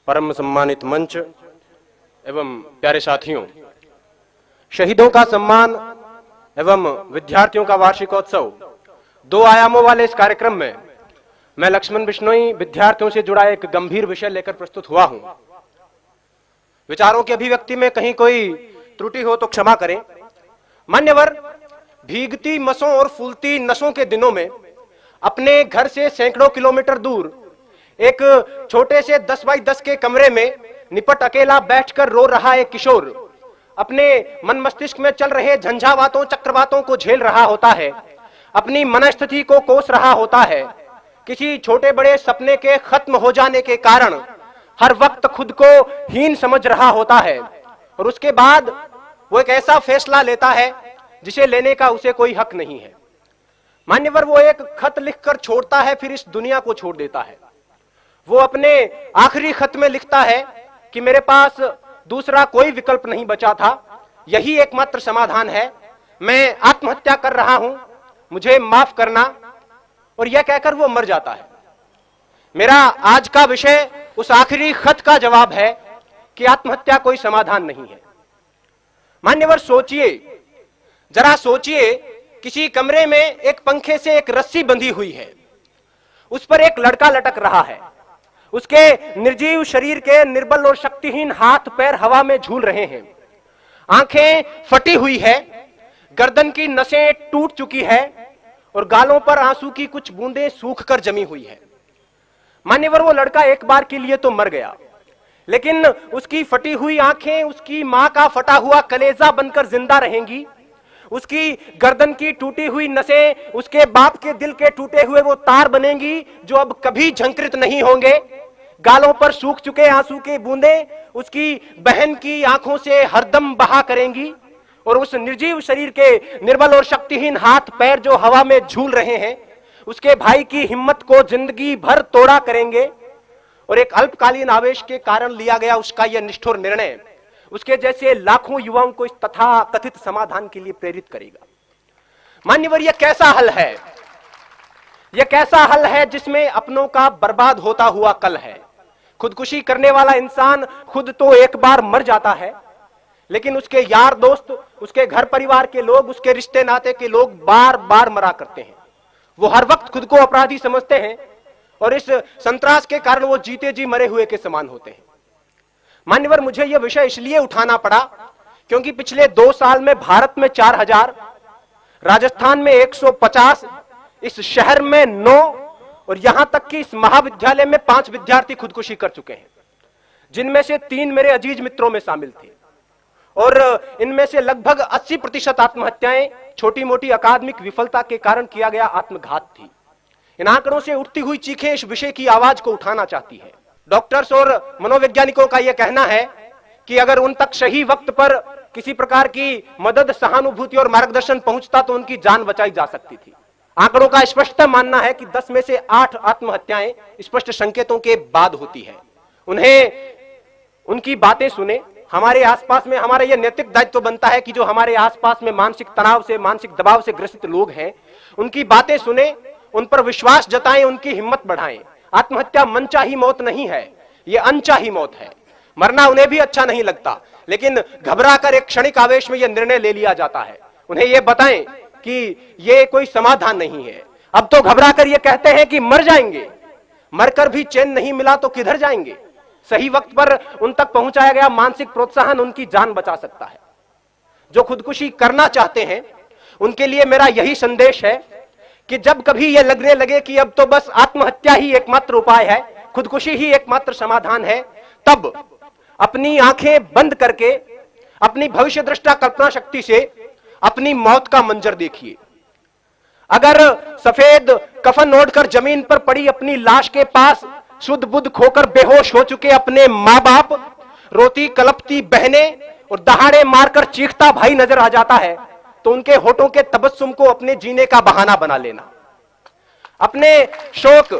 परम सम्मानित मंच एवं प्यारे साथियों, शहीदों का सम्मान एवं विद्यार्थियों का वार्षिकोत्सव दो आयामों वाले इस कार्यक्रम में मैं लक्ष्मण बिश्नोई विद्यार्थियों से जुड़ा एक गंभीर विषय लेकर प्रस्तुत हुआ हूं। विचारों की अभिव्यक्ति में कहीं कोई त्रुटि हो तो क्षमा करें। मान्यवर, भीगती मसों और फूलती नसों के दिनों में अपने घर से सैकड़ों किलोमीटर दूर एक छोटे से 10 बाई 10 के कमरे में निपट अकेला बैठकर रो रहा एक किशोर अपने मन मस्तिष्क में चल रहे झंझावातों चक्रवातों को झेल रहा होता है, अपनी मनस्थिति को कोस रहा होता है। किसी छोटे बड़े सपने के खत्म हो जाने के कारण हर वक्त खुद को हीन समझ रहा होता है और उसके बाद वो एक ऐसा फैसला लेता है जिसे लेने का उसे कोई हक नहीं है। मान्यवर, वो एक खत लिखकर छोड़ता है, फिर इस दुनिया को छोड़ देता है। वो अपने आखिरी खत में लिखता है कि मेरे पास दूसरा कोई विकल्प नहीं बचा था, यही एकमात्र समाधान है, मैं आत्महत्या कर रहा हूं, मुझे माफ करना। और यह कहकर वो मर जाता है। मेरा आज का विषय उस आखिरी खत का जवाब है कि आत्महत्या कोई समाधान नहीं है। मान्यवर, सोचिए, जरा सोचिए, किसी कमरे में एक पंखे से एक रस्सी बंधी हुई है, उस पर एक लड़का लटक रहा है, उसके निर्जीव शरीर के निर्बल और शक्तिहीन हाथ पैर हवा में झूल रहे हैं, आंखें फटी हुई है, गर्दन की नसें टूट चुकी है और गालों पर आंसू की कुछ बूंदें सूख कर जमी हुई है। मान्यवर, वो लड़का एक बार के लिए तो मर गया, लेकिन उसकी फटी हुई आंखें उसकी मां का फटा हुआ कलेजा बनकर जिंदा रहेंगी। उसकी गर्दन की टूटी हुई नसें उसके बाप के दिल के टूटे हुए वो तार बनेंगी जो अब कभी झंकृत नहीं होंगे। गालों पर सूख चुके आंसू की बूंदें उसकी बहन की आंखों से हरदम बहा करेंगी और उस निर्जीव शरीर के निर्बल और शक्तिहीन हाथ पैर जो हवा में झूल रहे हैं उसके भाई की हिम्मत को जिंदगी भर तोड़ा करेंगे। और एक अल्पकालीन आवेश के कारण लिया गया उसका यह निष्ठुर निर्णय उसके जैसे लाखों युवाओं को इस तथा कथित समाधान के लिए प्रेरित करेगा। मान्यवर, यह कैसा हल है? यह कैसा हल है जिसमें अपनों का बर्बाद होता हुआ कल है। खुदकुशी करने वाला इंसान खुद तो एक बार मर जाता है, लेकिन उसके यार दोस्त, उसके घर परिवार के लोग, उसके रिश्ते नाते के लोग बार बार मरा करते हैं। वो हर वक्त खुद को अपराधी समझते हैं और इस संतरास के कारण वो जीते जी मरे हुए के समान होते हैं। मान्यवर, मुझे यह विषय इसलिए उठाना पड़ा क्योंकि पिछले 2 साल में भारत में 4000, राजस्थान में 150, इस शहर में 9 और यहां तक कि इस महाविद्यालय में 5 विद्यार्थी खुदकुशी कर चुके हैं, जिनमें से 3 मेरे अजीज मित्रों में शामिल थे। और इनमें से लगभग 80% आत्महत्याएं छोटी मोटी अकादमिक विफलता के कारण किया गया आत्मघात थी। इन आंकड़ों से उठती हुई चीखें इस विषय की आवाज को उठाना चाहती है। डॉक्टर्स और मनोवैज्ञानिकों का यह कहना है कि अगर उन तक सही वक्त पर किसी प्रकार की मदद, सहानुभूति और मार्गदर्शन पहुंचता तो उनकी जान बचाई जा सकती थी। आंकड़ों का स्पष्ट मानना है कि 10 में से 8 आत्महत्याएं स्पष्ट संकेतों के बाद होती है। उन्हें उनकी बातें सुने। हमारे आसपास में हमारा यह नैतिक दायित्व बनता है कि जो हमारे आसपास में मानसिक तनाव से, मानसिक दबाव से ग्रसित लोग हैं, उनकी बातें सुने, उन पर विश्वास जताएं, उनकी हिम्मत बढ़ाएं। आत्महत्या मनचाही मौत नहीं है, यह अनचाही मौत है। मरना उन्हें भी अच्छा नहीं लगता, लेकिन घबराकर एक क्षणिक आवेश में यह निर्णय ले लिया जाता है। उन्हें यह बताएं कि यह कोई समाधान नहीं है। अब तो घबराकर यह कहते हैं कि मर जाएंगे, मरकर भी चैन नहीं मिला तो किधर जाएंगे। सही वक्त पर उन तक पहुंचाया गया मानसिक प्रोत्साहन उनकी जान बचा सकता है। जो खुदकुशी करना चाहते हैं उनके लिए मेरा यही संदेश है कि जब कभी यह लगने लगे कि अब तो बस आत्महत्या ही एकमात्र उपाय है, खुदकुशी ही एकमात्र समाधान है, तब अपनी आंखें बंद करके अपनी भविष्य दृष्टा कल्पना शक्ति से अपनी मौत का मंजर देखिए। अगर सफेद कफन ओढ़कर जमीन पर पड़ी अपनी लाश के पास शुद्ध बुद्ध खोकर बेहोश हो चुके अपने मां बाप, रोती कलपती बहनें और दहाड़े मारकर चीखता भाई नजर आ जाता है तो उनके होठों के तबस्सुम को अपने जीने का बहाना बना लेना। अपने शोक,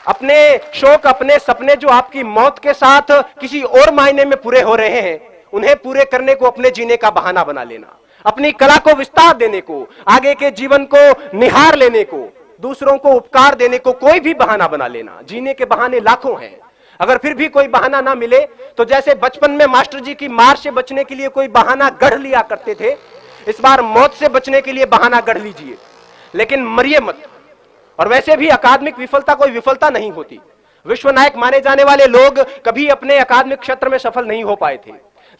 अपने सपने जो आपकी मौत के साथ किसी और मायने में पूरे हो रहे हैं, उन्हें पूरे करने को अपने जीने का बहाना बना लेना। अपनी कला को विस्तार देने को, आगे के जीवन को निहार लेने को, दूसरों को उपकार देने को कोई भी बहाना बना लेना। जीने के बहाने लाखों हैं। अगर फिर भी कोई बहाना ना मिले तो जैसे बचपन में मास्टर जी की मार से बचने के लिए कोई बहाना गढ़ लिया करते थे, इस बार मौत से बचने के लिए बहाना गढ़ लीजिए, लेकिन मरिए मत। और वैसे भी अकादमिक विफलता कोई विफलता नहीं होती। विश्व नायक माने जाने वाले लोग कभी अपने अकादमिक क्षेत्र में सफल नहीं हो पाए थे।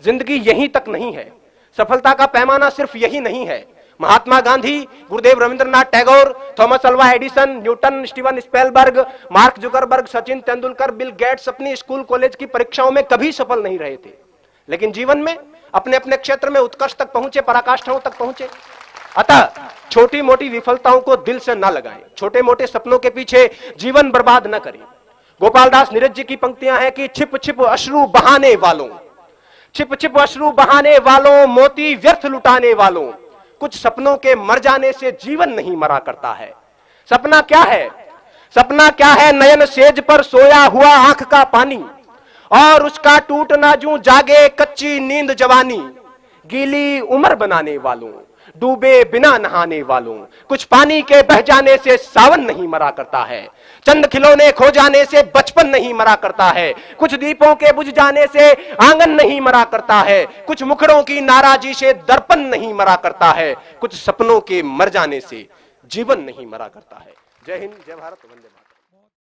जिंदगी यहीं तक नहीं है, सफलता का पैमाना सिर्फ यही नहीं है। Mahatma Gandhi, Gurudev Rabindranath Tagore, Thomas Alva Edison, Newton, Steven Spielberg, Mark Zuckerberg, Sachin Tendulkar, Bill Gates अपनी स्कूल कॉलेज की परीक्षाओं में कभी सफल नहीं रहे थे, लेकिन जीवन में अपने अपने क्षेत्र में उत्कर्ष तक पहुंचे, पराकाष्ठाओं तक पहुंचे। अतः छोटी मोटी विफलताओं को दिल से ना लगाएं, छोटे मोटे सपनों के पीछे जीवन बर्बाद न करें। गोपाल दास नीरज जी की पंक्तियां हैं कि छिप छिप अश्रु बहाने वालों, छिप छिप अश्रु बहाने वालों, मोती व्यर्थ लुटाने वालों, कुछ सपनों के मर जाने से जीवन नहीं मरा करता है। सपना क्या है? सपना क्या है? नयन सेज पर सोया हुआ आंख का पानी, और उसका टूटना जूं जागे कच्ची नींद जवानी। गीली उम्र बनाने वालों, डूबे बिना नहाने वालों, कुछ पानी के बह जाने से सावन नहीं मरा करता है। चंद खिलौने खो जाने से बचपन नहीं मरा करता है। कुछ दीपों के बुझ जाने से आंगन नहीं मरा करता है। कुछ मुखड़ों की नाराजी से दर्पण नहीं मरा करता है। कुछ सपनों के मर जाने से जीवन नहीं मरा करता है। जय हिंद, जय भारत, वंदे मातरम।